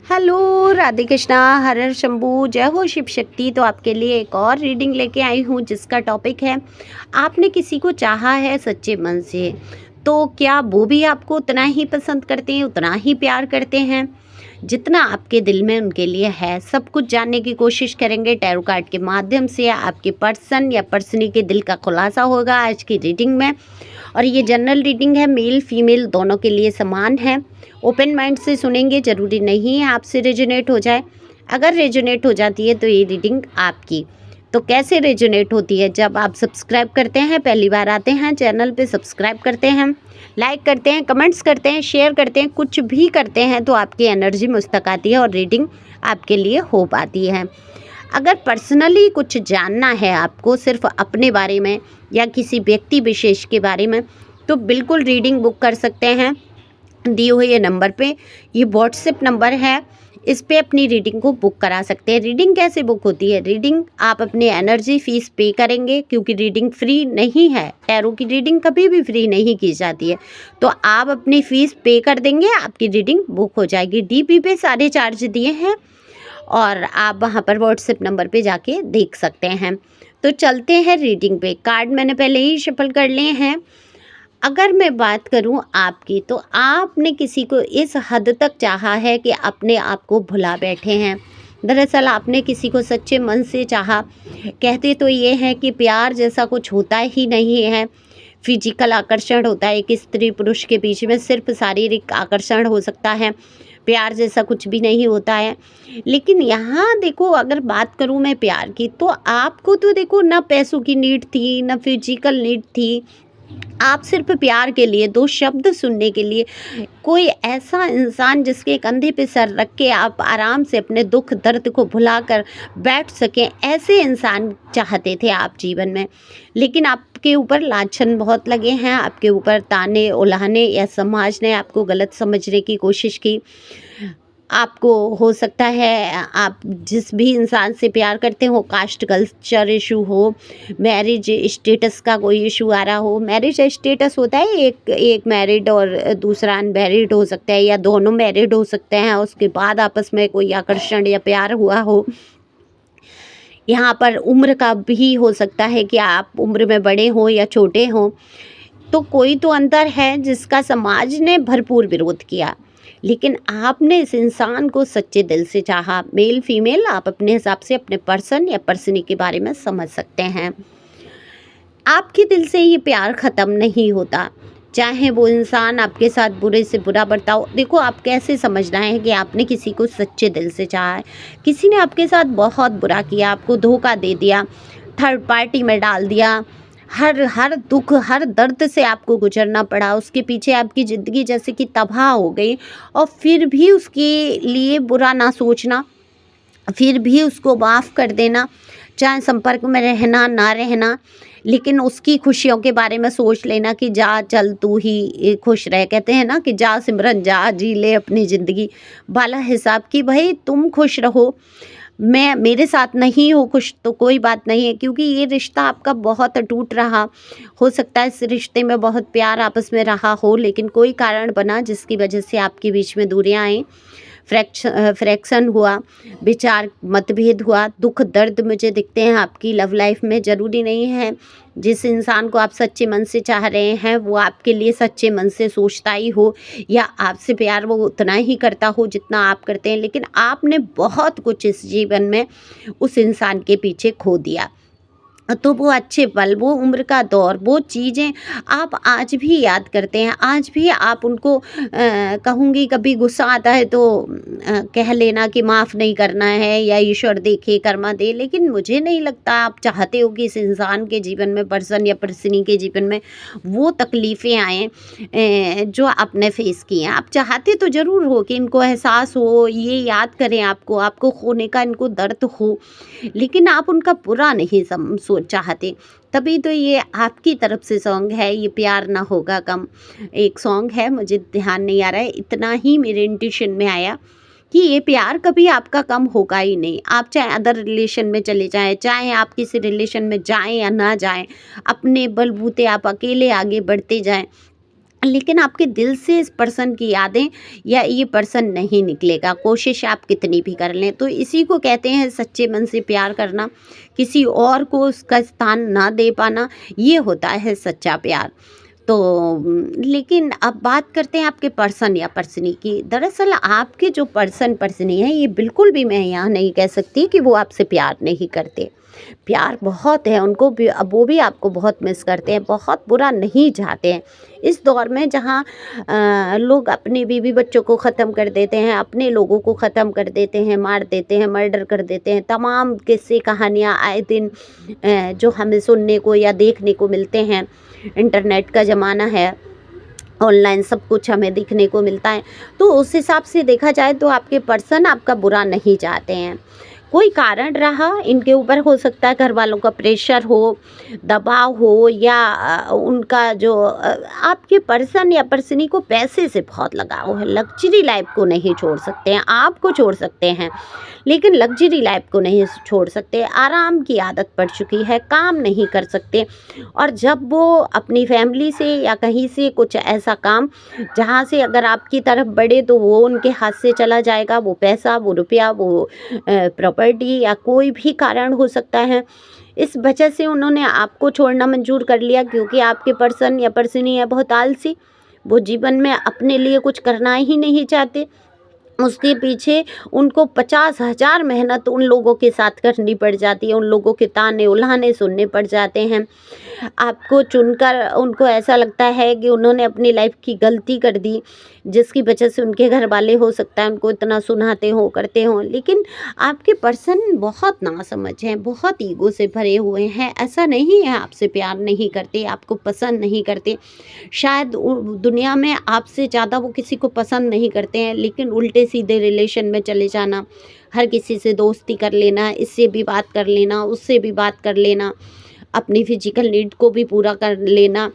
Hello, Radhe Krishna, हर हर शंभू, जय हो शिव शक्ति। तो आपके लिए एक और रीडिंग लेके आई हूँ जिसका टॉपिक है, आपने किसी को चाहा है सच्चे मन से, तो क्या वो भी आपको उतना ही पसंद करते हैं, उतना ही प्यार करते हैं जितना आपके दिल में उनके लिए है। सब कुछ जानने की कोशिश करेंगे टैरो कार्ड के माध्यम से। आपके पर्सन या पर्सनी के दिल का खुलासा होगा आज की रीडिंग में। और ये जनरल रीडिंग है, मेल फीमेल दोनों के लिए समान है। ओपन माइंड से सुनेंगे, ज़रूरी नहीं है आपसे रेजोनेट हो जाए। अगर रेजोनेट हो जाती है तो ये रीडिंग आपकी। तो कैसे रेजोनेट होती है? जब आप सब्सक्राइब करते हैं, पहली बार आते हैं चैनल पे, सब्सक्राइब करते हैं, लाइक करते हैं, कमेंट्स करते हैं, शेयर करते हैं, कुछ भी करते हैं तो आपकी एनर्जी मुझ तक आती है और रीडिंग आपके लिए हो पाती है। अगर पर्सनली कुछ जानना है आपको, सिर्फ अपने बारे में या किसी व्यक्ति विशेष के बारे में, तो बिल्कुल रीडिंग बुक कर सकते हैं दिए हुए ये नंबर पे। ये व्हाट्सएप नंबर है, इस पे अपनी रीडिंग को बुक करा सकते हैं। रीडिंग कैसे बुक होती है? रीडिंग आप अपनी एनर्जी फीस पे करेंगे, क्योंकि रीडिंग फ्री नहीं है। टैरो की रीडिंग कभी भी फ्री नहीं की जाती है। तो आप अपनी फ़ीस पे कर देंगे, आपकी रीडिंग बुक हो जाएगी। डीपी पे सारे चार्ज दिए हैं और आप वहाँ पर व्हाट्सएप नंबर पे जाके देख सकते हैं। तो चलते हैं रीडिंग पे। कार्ड मैंने पहले ही शफल कर लिए हैं। अगर मैं बात करूं आपकी, तो आपने किसी को इस हद तक चाहा है कि अपने आप को भुला बैठे हैं। दरअसल आपने किसी को सच्चे मन से चाहा। कहते तो ये हैं कि प्यार जैसा कुछ होता ही नहीं है। फिजिकल आकर्षण होता है, एक स्त्री पुरुष के बीच में सिर्फ शारीरिक आकर्षण हो सकता है, प्यार जैसा कुछ भी नहीं होता है। लेकिन यहाँ देखो, अगर बात करूँ मैं प्यार की, तो आपको तो देखो ना पैसों की नीड थी, ना फिजिकल नीड थी। आप सिर्फ प्यार के लिए, दो शब्द सुनने के लिए, कोई ऐसा इंसान जिसके कंधे पे सर रख के आप आराम से अपने दुख दर्द को भुला कर बैठ सकें, ऐसे इंसान चाहते थे आप जीवन में। लेकिन आपके ऊपर लाछन बहुत लगे हैं, आपके ऊपर ताने उलाहने, या समाज ने आपको गलत समझने की कोशिश की। आपको हो सकता है आप जिस भी इंसान से प्यार करते हो, कास्ट कल्चर इशू हो, मैरिज स्टेटस का कोई इशू आ रहा हो। मैरिज स्टेटस होता है, एक मैरिड और दूसरा अनमैरिड हो सकता है, या दोनों मैरिड हो सकते हैं, उसके बाद आपस में कोई आकर्षण या प्यार हुआ हो। यहाँ पर उम्र का भी हो सकता है कि आप उम्र में बड़े हों या छोटे हों। तो कोई तो अंतर है जिसका समाज ने भरपूर विरोध किया, लेकिन आपने इस इंसान को सच्चे दिल से चाहा। मेल फीमेल आप अपने हिसाब से अपने पर्सन या पर्सनी के बारे में समझ सकते हैं। आपके दिल से ये प्यार ख़त्म नहीं होता, चाहे वो इंसान आपके साथ बुरे से बुरा बर्ताव। देखो, आप कैसे समझना है कि आपने किसी को सच्चे दिल से चाहा है। किसी ने आपके साथ बहुत बुरा किया, आपको धोखा दे दिया, थर्ड पार्टी में डाल दिया, हर दुख हर दर्द से आपको गुजरना पड़ा, उसके पीछे आपकी ज़िंदगी जैसे कि तबाह हो गई, और फिर भी उसके लिए बुरा ना सोचना, फिर भी उसको माफ़ कर देना, चाहे संपर्क में रहना ना रहना, लेकिन उसकी खुशियों के बारे में सोच लेना कि जा चल तू ही खुश रह। कहते हैं ना कि जा सिमरन जा, जी ले अपनी ज़िंदगी वाला हिसाब, कि भाई तुम खुश रहो, मैं मेरे साथ नहीं हो खुश तो कोई बात नहीं है। क्योंकि ये रिश्ता आपका बहुत अटूट रहा, हो सकता है इस रिश्ते में बहुत प्यार आपस में रहा हो, लेकिन कोई कारण बना जिसकी वजह से आपके बीच में दूरियां आई, फ्रैक्शन हुआ, विचार मतभेद हुआ, दुख दर्द मुझे दिखते हैं आपकी लव लाइफ में। ज़रूरी नहीं है जिस इंसान को आप सच्चे मन से चाह रहे हैं वो आपके लिए सच्चे मन से सोचता ही हो, या आपसे प्यार वो उतना ही करता हो जितना आप करते हैं। लेकिन आपने बहुत कुछ इस जीवन में उस इंसान के पीछे खो दिया। तो वो अच्छे पल, वो उम्र का दौर, वो चीज़ें आप आज भी याद करते हैं। आज भी आप उनको कहूँगी, कभी गुस्सा आता है तो कह लेना कि माफ़ नहीं करना है या ईश्वर देखे कर्मा दे। लेकिन मुझे नहीं लगता आप चाहते हो कि इस इंसान के जीवन में, पर्सन या पर्सनी के जीवन में वो तकलीफ़ें आएँ जो आपने फेस की हैं। आप चाहते तो ज़रूर हो कि इनको एहसास हो, ये याद करें आपको खोने का इनको दर्द हो, लेकिन आप उनका बुरा नहीं चाहते। तभी तो ये आपकी तरफ से सॉन्ग है, ये प्यार ना होगा कम। एक सॉन्ग है, मुझे ध्यान नहीं आ रहा है, इतना ही मेरे इंट्यूशन में आया कि ये प्यार कभी आपका कम होगा ही नहीं। आप चाहे अदर रिलेशन में चले जाएं, चाहे आप किसी रिलेशन में जाएं या ना जाएं, अपने बलबूते आप अकेले आगे बढ़ते जाएं, लेकिन आपके दिल से इस पर्सन की यादें या ये पर्सन नहीं निकलेगा, कोशिश आप कितनी भी कर लें। तो इसी को कहते हैं सच्चे मन से प्यार करना, किसी और को उसका स्थान ना दे पाना, ये होता है सच्चा प्यार। तो लेकिन अब बात करते हैं आपके पर्सन या पर्सनी की। दरअसल आपके जो पर्सन पर्सनी है, ये बिल्कुल भी मैं यहाँ नहीं कह सकती कि वो आपसे प्यार नहीं करते। प्यार बहुत है उनको भी, अब वो भी आपको बहुत मिस करते हैं, बहुत बुरा नहीं चाहते हैं। इस दौर में जहाँ लोग अपने बीवी बच्चों को ख़त्म कर देते हैं, अपने लोगों को ख़त्म कर देते हैं, मार देते हैं, मर्डर कर देते हैं, तमाम किस्से कहानियाँ आए दिन जो हमें सुनने को या देखने को मिलते हैं। इंटरनेट का ज़माना है, ऑनलाइन सब कुछ हमें देखने को मिलता है। तो उस हिसाब से देखा जाए तो आपके पर्सन आपका बुरा नहीं चाहते हैं। कोई कारण रहा इनके ऊपर, हो सकता है घर वालों का प्रेशर हो, दबाव हो, या उनका जो आपके पर्सन या पर्सनी को पैसे से बहुत लगाव है। लग्जरी लाइफ को नहीं छोड़ सकते हैं, आपको छोड़ सकते हैं लेकिन लग्जरी लाइफ को नहीं छोड़ सकते। आराम की आदत पड़ चुकी है, काम नहीं कर सकते। और जब वो अपनी फैमिली से या कहीं से कुछ ऐसा काम जहाँ से अगर आपकी तरफ बढ़े तो वो उनके हाथ से चला जाएगा, वो पैसा, वो रुपया, वो प्रॉपर्टी, या कोई भी कारण हो सकता है। इस वजह से उन्होंने आपको छोड़ना मंजूर कर लिया, क्योंकि आपके पर्सन या पर्सनी है बहुत आलसी। वो जीवन में अपने लिए कुछ करना ही नहीं चाहते। उसके पीछे उनको 50,000 मेहनत उन लोगों के साथ करनी पड़ जाती है, उन लोगों के ताने उल्हाने सुनने पड़ जाते हैं। आपको चुनकर उनको ऐसा लगता है कि उन्होंने अपनी लाइफ की गलती कर दी, जिसकी वजह से उनके घर वाले हो सकता है उनको इतना सुनाते हों, करते हों। लेकिन आपके पर्सन बहुत नासमझ हैं, बहुत ईगो से भरे हुए हैं। ऐसा नहीं है आपसे प्यार नहीं करते, आपको पसंद नहीं करते। शायद दुनिया में आपसे ज़्यादा वो किसी को पसंद नहीं करते हैं, लेकिन उल्टे सीधे रिलेशन में चले जाना, हर किसी से दोस्ती कर लेना, इससे भी बात कर लेना, उससे भी बात कर लेना, अपनी फिजिकल नीड को भी पूरा कर लेना,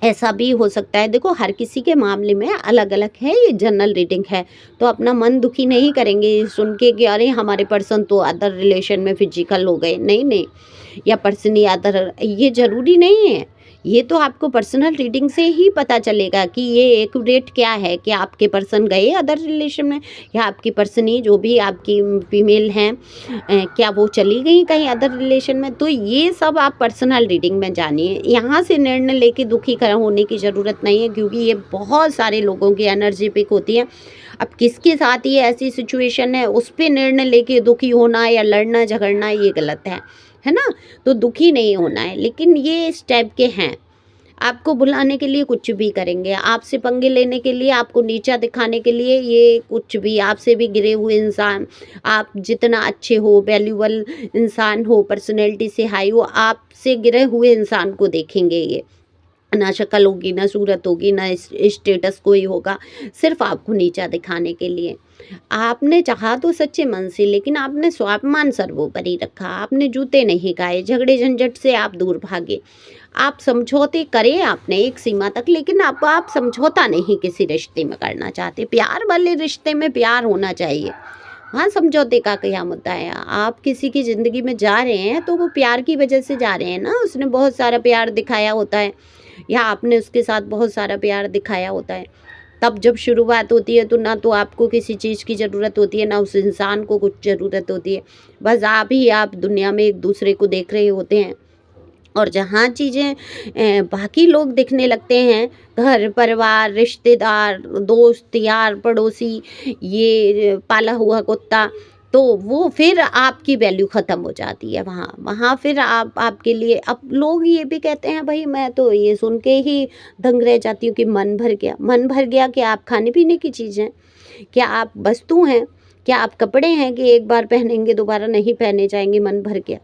ऐसा भी हो सकता है। देखो हर किसी के मामले में अलग अलग है, ये जनरल रीडिंग है। तो अपना मन दुखी नहीं करेंगे सुन के कि अरे हमारे पर्सन तो अदर रिलेशन में फिजिकल हो गए, नहीं नहीं, या पर्सनी अदर, ये ज़रूरी नहीं है। ये तो आपको पर्सनल रीडिंग से ही पता चलेगा कि ये एक्यूरेट क्या है, कि आपके पर्सन गए अदर रिलेशन में, या आपकी पर्सनी जो भी आपकी फीमेल हैं क्या वो चली गई कहीं अदर रिलेशन में। तो ये सब आप पर्सनल रीडिंग में जानिए। यहाँ से निर्णय लेके दुखी होने की ज़रूरत नहीं है, क्योंकि ये बहुत सारे लोगों की एनर्जी पिक होती है। अब किसके साथ ये ऐसी सिचुएशन है, उस पर निर्णय लेके दुखी होना या लड़ना झगड़ना ये गलत है ना। तो दुखी नहीं होना है, लेकिन ये इस टाइप के हैं, आपको बुलाने के लिए कुछ भी करेंगे, आपसे पंगे लेने के लिए, आपको नीचा दिखाने के लिए, ये कुछ भी, आपसे भी गिरे हुए इंसान, आप जितना अच्छे हो, वैल्यूबल इंसान हो, पर्सनैलिटी से हाई हो, आपसे गिरे हुए इंसान को देखेंगे। ये ना शक्ल होगी, ना सूरत होगी, ना स्टेटस कोई होगा, सिर्फ आपको नीचा दिखाने के लिए। आपने चाहा तो सच्चे मन से, लेकिन आपने स्वाभिमान सर्वोपरि रखा, आपने जूते नहीं खाए, झगड़े झंझट से आप दूर भागे। आप समझौते करें आपने एक सीमा तक, लेकिन आप समझौता नहीं किसी रिश्ते में करना चाहते। प्यार वाले रिश्ते में प्यार होना चाहिए, हाँ समझौते का क्या मुद्दा है। आप किसी की ज़िंदगी में जा रहे हैं तो वो प्यार की वजह से जा रहे हैं ना, उसने बहुत सारा प्यार दिखाया होता है, या आपने उसके साथ बहुत सारा प्यार दिखाया होता है। तब जब शुरुआत होती है तो ना तो आपको किसी चीज़ की ज़रूरत होती है, ना उस इंसान को कुछ ज़रूरत होती है। बस आप दुनिया में एक दूसरे को देख रहे होते हैं। और जहाँ चीज़ें बाकी लोग दिखने लगते हैं, घर परिवार, रिश्तेदार, दोस्त यार पड़ोसी, ये पाला हुआ कुत्ता, तो वो फिर आपकी वैल्यू ख़त्म हो जाती है। वहाँ फिर आपके लिए अब लोग ये भी कहते हैं, भाई मैं तो ये सुन के ही दंग रह जाती हूँ कि मन भर गया। मन भर गया कि आप खाने पीने की चीज़ हैं, क्या आप वस्तु हैं, क्या आप कपड़े हैं कि एक बार पहनेंगे दोबारा नहीं पहने जाएंगे, मन भर गया।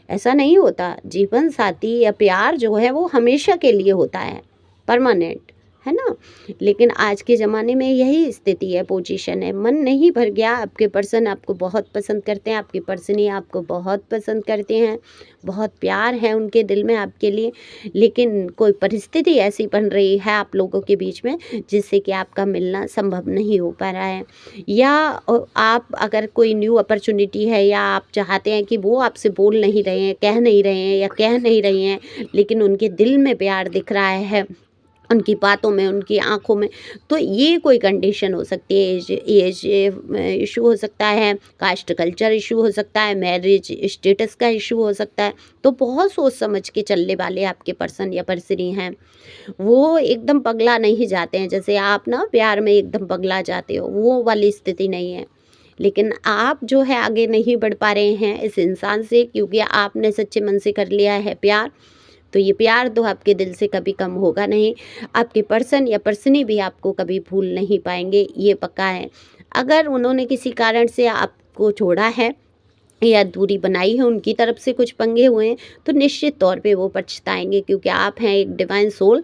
ऐसा नहीं होता। जीवन साथी या प्यार जो है वो हमेशा के लिए होता है, परमानेंट, है ना। लेकिन आज के ज़माने में यही स्थिति है, पोजीशन है। मन नहीं भर गया, आपके पर्सन आपको बहुत पसंद करते हैं, आपकी पर्सनी आपको बहुत पसंद करते हैं, बहुत प्यार है उनके दिल में आपके लिए, लेकिन कोई परिस्थिति ऐसी बन रही है आप लोगों के बीच में जिससे कि आपका मिलना संभव नहीं हो पा रहा है। या आप अगर कोई न्यू अपॉर्चुनिटी है, या आप चाहते हैं कि वो आपसे बोल नहीं रहे हैं, कह नहीं रहे हैं या कह नहीं रही हैं, लेकिन उनके दिल में प्यार दिख रहा है, उनकी बातों में, उनकी आँखों में। तो ये कोई कंडीशन हो सकती है, एज एज इश्यू हो सकता है, कास्ट कल्चर इश्यू हो सकता है, मैरिज स्टेटस का इश्यू हो सकता है। तो बहुत सोच समझ के चलने वाले आपके पर्सन या पर्सनी हैं। वो एकदम पगला नहीं जाते हैं, जैसे आप ना प्यार में एकदम पगला जाते हो, वो वाली स्थिति नहीं है। लेकिन आप जो है आगे नहीं बढ़ पा रहे हैं इस इंसान से, क्योंकि आपने सच्चे मन से कर लिया है प्यार। तो ये प्यार तो आपके दिल से कभी कम होगा नहीं। आपके पर्सन या पर्सनी भी आपको कभी भूल नहीं पाएंगे, ये पक्का है। अगर उन्होंने किसी कारण से आपको छोड़ा है या दूरी बनाई है, उनकी तरफ से कुछ पंगे हुए हैं, तो निश्चित तौर पे वो पछताएंगे, क्योंकि आप हैं एक डिवाइन सोल,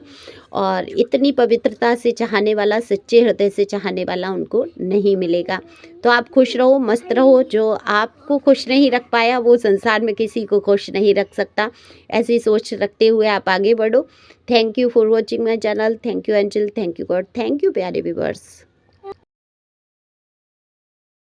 और इतनी पवित्रता से चाहने वाला, सच्चे हृदय से चाहने वाला उनको नहीं मिलेगा। तो आप खुश रहो, मस्त रहो। जो आपको खुश नहीं रख पाया वो संसार में किसी को खुश नहीं रख सकता। ऐसी सोच रखते हुए आप आगे बढ़ो। Thank you for watching my channel. Thank you angel, thank you God, thank you प्यारे व्यूअर्स।